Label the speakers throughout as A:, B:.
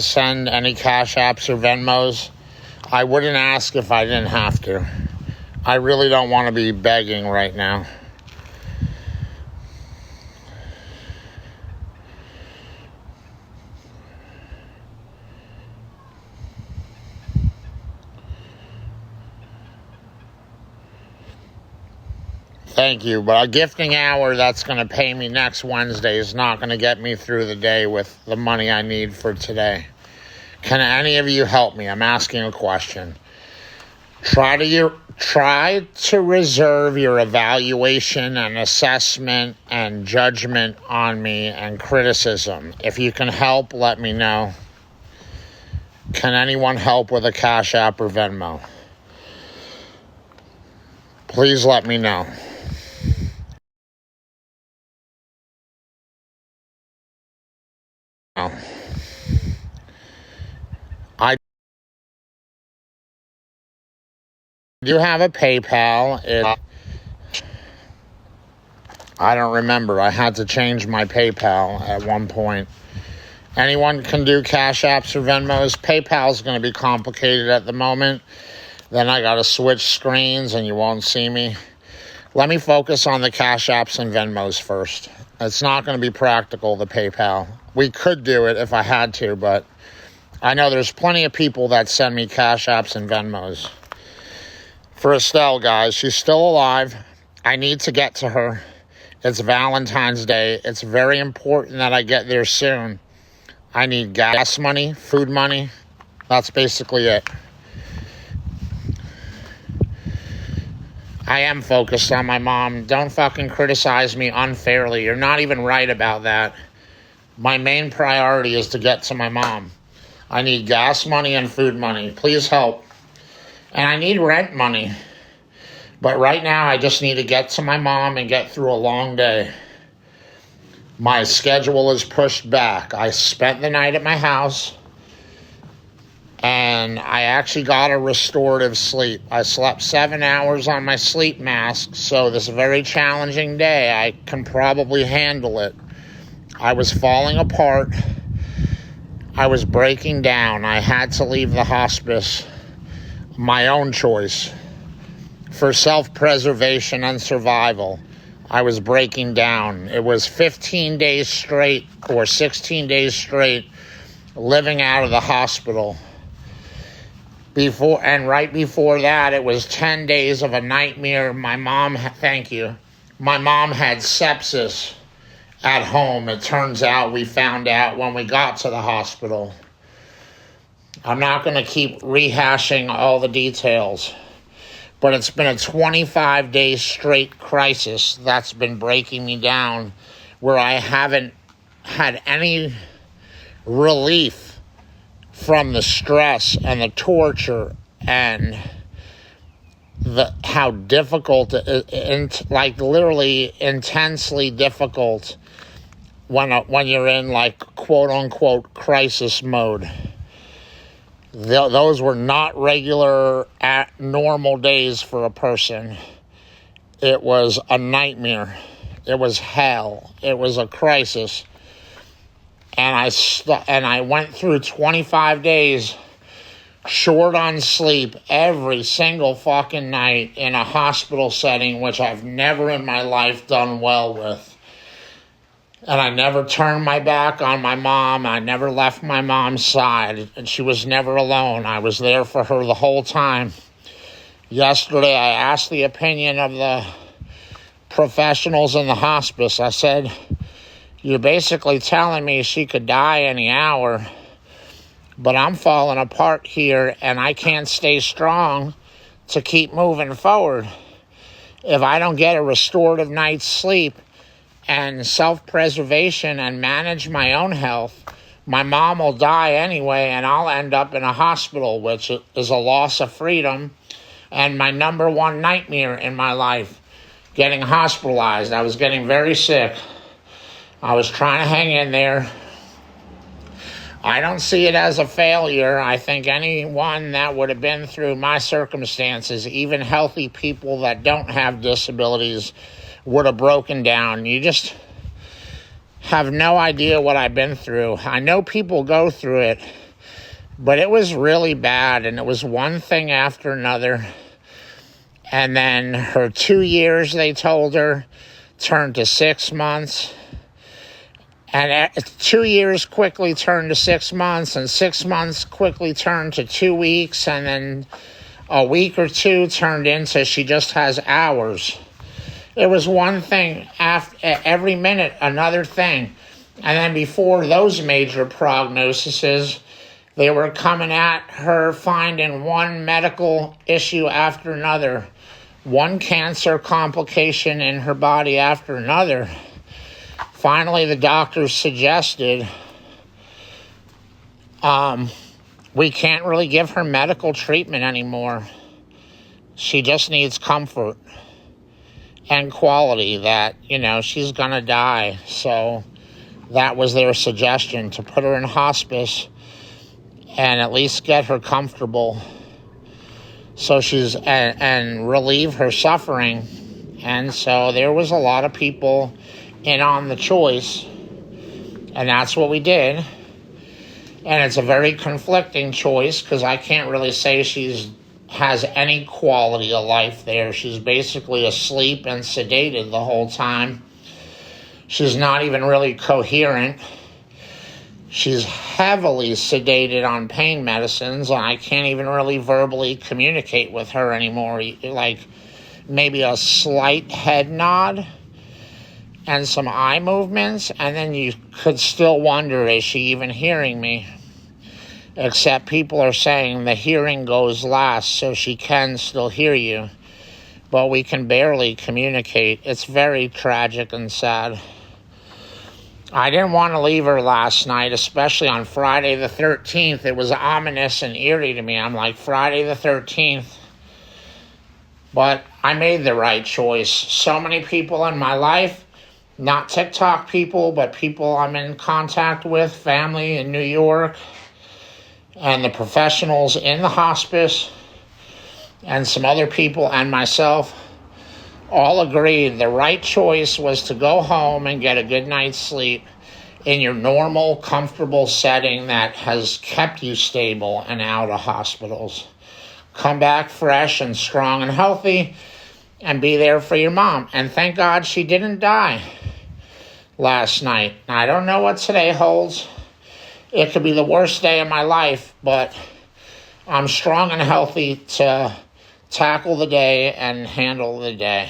A: send any Cash Apps or Venmos. I wouldn't ask if I didn't have to. I really don't want to be begging right now. Thank you, but a gifting hour that's going to pay me next Wednesday is not going to get me through the day with the money I need for today. Can any of you help me? I'm asking a question. Try to reserve your evaluation and assessment and judgment on me and criticism. If you can help, let me know. Can anyone help with a Cash App or Venmo? Please let me know. I do have a PayPal. I don't remember. I had to change my PayPal at one point. Anyone can do Cash Apps or Venmos. PayPal's going to be complicated at the moment. Then I got to switch screens and you won't see me. Let me focus on the Cash Apps and Venmos first. It's not going to be practical, the PayPal. We could do it if I had to, but I know there's plenty of people that send me Cash Apps and Venmos. For Estelle, guys, she's still alive. I need to get to her. It's Valentine's Day. It's very important that I get there soon. I need gas money, food money. That's basically it. I am focused on my mom. Don't fucking criticize me unfairly. You're not even right about that. My main priority is to get to my mom. I need gas money and food money. Please help. And I need rent money. But right now, I just need to get to my mom and get through a long day. My schedule is pushed back. I spent the night at my house. And I actually got a restorative sleep. I slept 7 hours on my sleep mask. So this very challenging day, I can probably handle it. I was falling apart. I was breaking down. I had to leave the hospice. My own choice. For self-preservation and survival. I was breaking down. It was 15 days straight or 16 days straight living out of the hospital. Right before that, it was 10 days of a nightmare. My mom had sepsis at home. It turns out we found out when we got to the hospital. I'm not going to keep rehashing all the details, but it's been a 25-day straight crisis that's been breaking me down, where I haven't had any relief from the stress and the torture and how difficult it is, like literally intensely difficult when you're in like quote unquote crisis mode. Those were not regular normal days for a person. It was a nightmare. It was hell. It was a crisis. And I went through 25 days short on sleep every single fucking night in a hospital setting, which I've never in my life done well with. And I never turned my back on my mom. I never left my mom's side. And she was never alone. I was there for her the whole time. Yesterday, I asked the opinion of the professionals in the hospice. I said, you're basically telling me she could die any hour, but I'm falling apart here and I can't stay strong to keep moving forward. If I don't get a restorative night's sleep and self-preservation and manage my own health, my mom will die anyway and I'll end up in a hospital, which is a loss of freedom and my number one nightmare in my life, getting hospitalized. I was getting very sick. I was trying to hang in there. I don't see it as a failure. I think anyone that would have been through my circumstances, even healthy people that don't have disabilities, would have broken down. You just have no idea what I've been through. I know people go through it, But it was really bad, and it was one thing after another. And then her 2 years, they told her, turned to 6 months. And 2 years quickly turned to 6 months, and 6 months quickly turned to 2 weeks, and then a week or two turned into she just has hours. It was one thing after every minute, another thing. And then before those major prognoses, they were coming at her, finding one medical issue after another, one cancer complication in her body after another. Finally, the doctors suggested we can't really give her medical treatment anymore. She just needs comfort and quality that, she's going to die. So that was their suggestion, to put her in hospice and at least get her comfortable so and relieve her suffering. And so there was a lot of people in on the choice, and that's what we did. And it's a very conflicting choice because I can't really say has any quality of life there. She's basically asleep and sedated the whole time. She's not even really coherent. She's heavily sedated on pain medicines, and I can't even really verbally communicate with her anymore. Like maybe a slight head nod and some eye movements, and then you could still wonder, is she even hearing me? Except people are saying the hearing goes last, so she can still hear you. But we can barely communicate. It's very tragic and sad. I didn't want to leave her last night, especially on Friday the 13th. It was ominous and eerie to me. I'm like, Friday the 13th. But I made the right choice. So many people in my life, not TikTok people, but people I'm in contact with, family in New York, and the professionals in the hospice, and some other people and myself, all agreed the right choice was to go home and get a good night's sleep in your normal, comfortable setting that has kept you stable and out of hospitals. Come back fresh and strong and healthy and be there for your mom. And thank God she didn't die last night. I don't know what today holds. It could be the worst day of my life, but I'm strong and healthy to tackle the day and handle the day.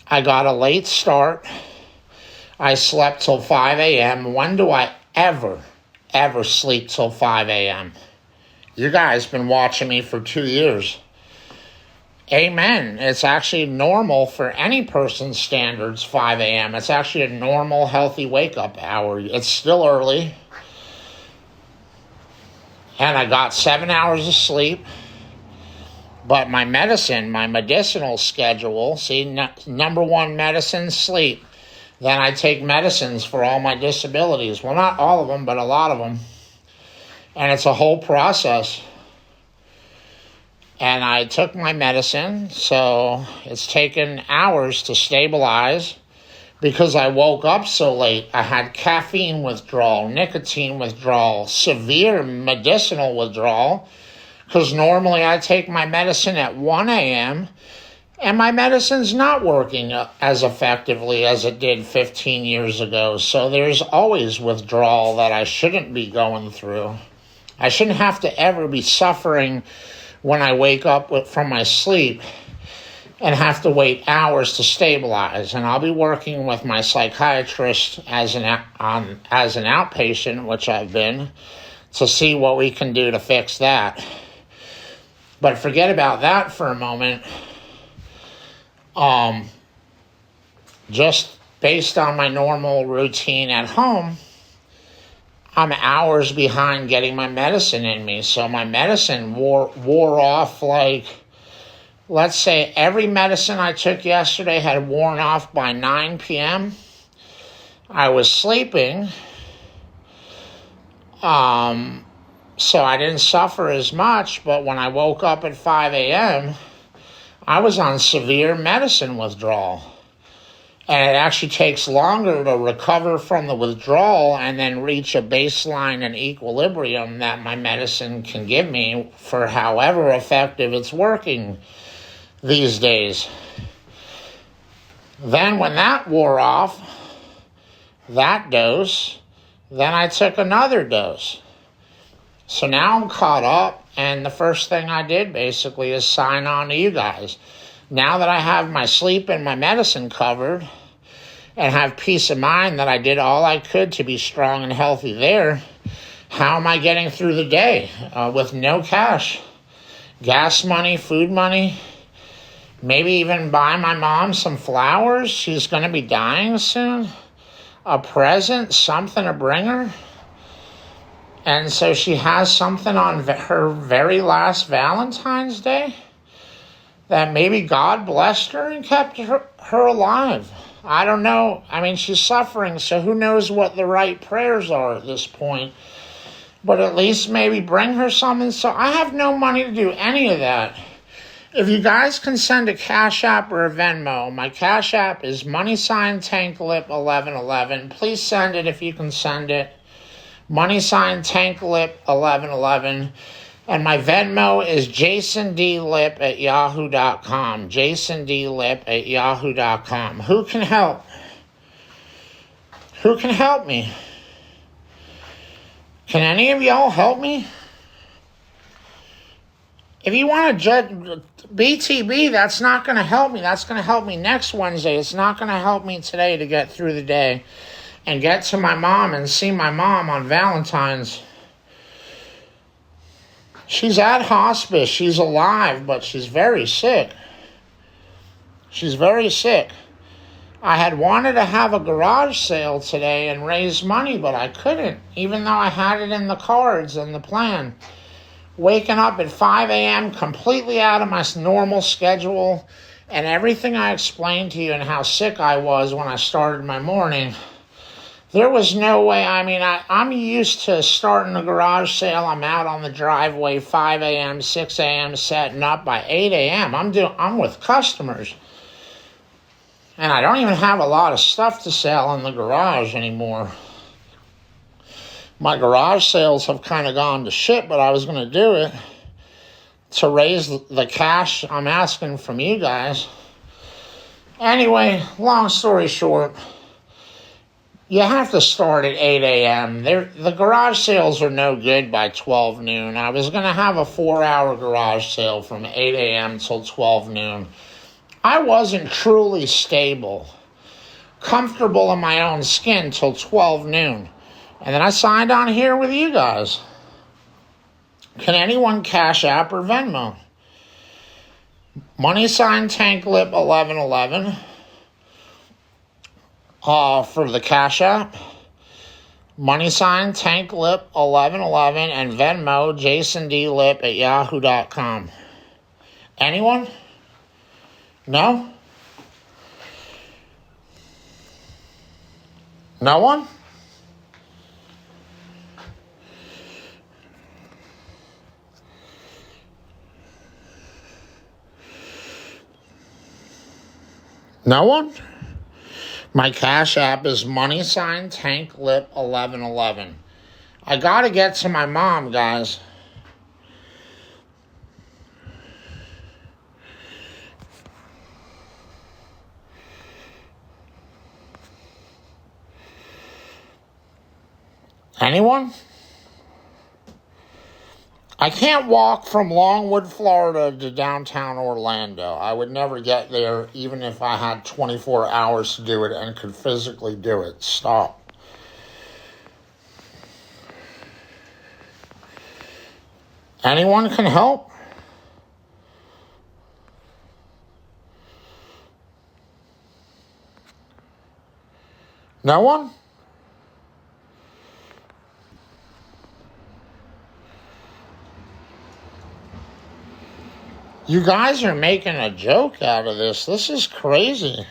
A: I got a late start. I slept till 5 a.m. When do I ever sleep till 5 a.m.? You guys been watching me for 2 years. Amen. It's actually normal for any person's standards, 5 a.m. It's actually a normal, healthy wake-up hour. It's still early. And I got 7 hours of sleep. But my medicinal schedule, number one, medicine, sleep. Then I take medicines for all my disabilities. Well, not all of them, but a lot of them. And it's a whole process. And I took my medicine, so it's taken hours to stabilize because I woke up so late. I had caffeine withdrawal, nicotine withdrawal, severe medicinal withdrawal, because normally I take my medicine at 1 a.m., and my medicine's not working as effectively as it did 15 years ago. So there's always withdrawal that I shouldn't be going through. I shouldn't have to ever be suffering when I wake up from my sleep and have to wait hours to stabilize. And I'll be working with my psychiatrist as an outpatient, which I've been, to see what we can do to fix that. But forget about that for a moment. Just based on my normal routine at home, I'm hours behind getting my medicine in me. So my medicine wore off like, let's say every medicine I took yesterday had worn off by 9 p.m. I was sleeping, so I didn't suffer as much, but when I woke up at 5 a.m., I was on severe medicine withdrawal. And it actually takes longer to recover from the withdrawal and then reach a baseline and equilibrium that my medicine can give me for however effective it's working these days. Then when that wore off, that dose, then I took another dose. So now I'm caught up, and the first thing I did basically is sign on to you guys. Now that I have my sleep and my medicine covered and have peace of mind that I did all I could to be strong and healthy there, how am I getting through the day with no cash? Gas money, food money, maybe even buy my mom some flowers. She's going to be dying soon. A present, something to bring her. And so she has something on her very last Valentine's Day that maybe God blessed her and kept her alive. I don't know. I mean, she's suffering, so who knows what the right prayers are at this point. But at least maybe bring her something. So I have no money to do any of that. If you guys can send a Cash App or a Venmo, my Cash App is $TankLip1111. Please send it if you can send it. $TankLip1111. And my Venmo is jasondlipp@yahoo.com. jasondlipp@yahoo.com. Who can help? Who can help me? Can any of y'all help me? If you want to judge BTB, that's not going to help me. That's going to help me next Wednesday. It's not going to help me today to get through the day and get to my mom and see my mom on Valentine's. She's at hospice. She's alive, but she's very sick. She's very sick. I had wanted to have a garage sale today and raise money, but I couldn't, even though I had it in the cards and the plan. Waking up at 5 a.m. completely out of my normal schedule, and everything I explained to you and how sick I was when I started my morning. There was no way. I mean, I'm used to starting a garage sale. I'm out on the driveway 5 a.m., 6 a.m., setting up by 8 a.m. I'm with customers. And I don't even have a lot of stuff to sell in the garage anymore. My garage sales have kind of gone to shit, but I was going to do it to raise the cash I'm asking from you guys. Anyway, long story short, you have to start at 8 a.m. The garage sales are no good by 12 noon. I was going to have a 4-hour garage sale from 8 a.m. till 12 noon. I wasn't truly stable, comfortable in my own skin till 12 noon. And then I signed on here with you guys. Can anyone Cash App or Venmo? $TankLip1111 for the Cash App. $TankLip1111 and Venmo jasondlipp@yahoo.com. Anyone? No? No one? No one? My Cash App is $TankLip1111. I gotta get to my mom, guys. Anyone? I can't walk from Longwood, Florida to downtown Orlando. I would never get there even if I had 24 hours to do it and could physically do it. Stop. Anyone can help? No one? You guys are making a joke out of this. This is crazy.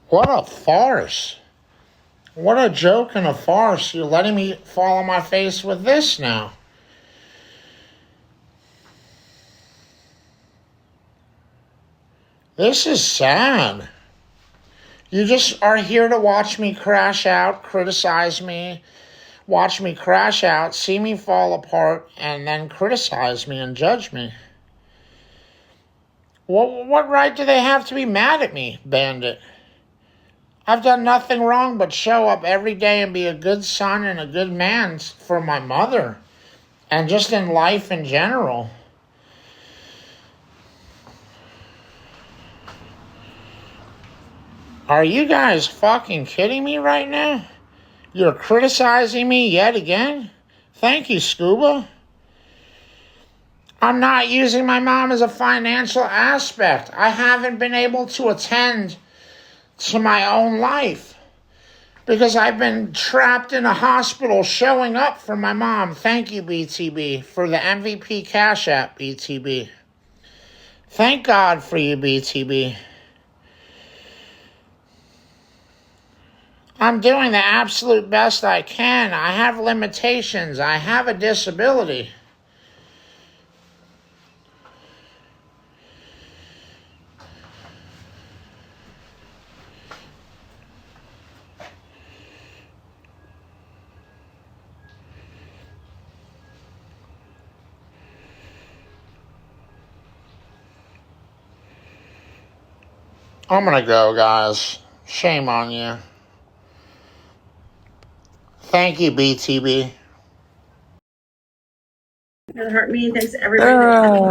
A: What a farce. What a joke and a farce. You're letting me fall on my face with this now. This is sad. You just are here to watch me crash out, criticize me, watch me crash out, see me fall apart, and then criticize me and judge me. What right do they have to be mad at me, Bandit? I've done nothing wrong but show up every day and be a good son and a good man for my mother, and just in life in general. Are you guys fucking kidding me right now? You're criticizing me yet again? Thank you, Scuba. I'm not using my mom as a financial aspect. I haven't been able to attend to my own life because I've been trapped in a hospital showing up for my mom. Thank you, BTB, for the MVP Cash App, BTB. Thank God for you, BTB. I'm doing the absolute best I can. I have limitations. I have a disability. I'm gonna go, guys. Shame on you. Thank you, BTB.
B: It hurt me. Thanks to everybody.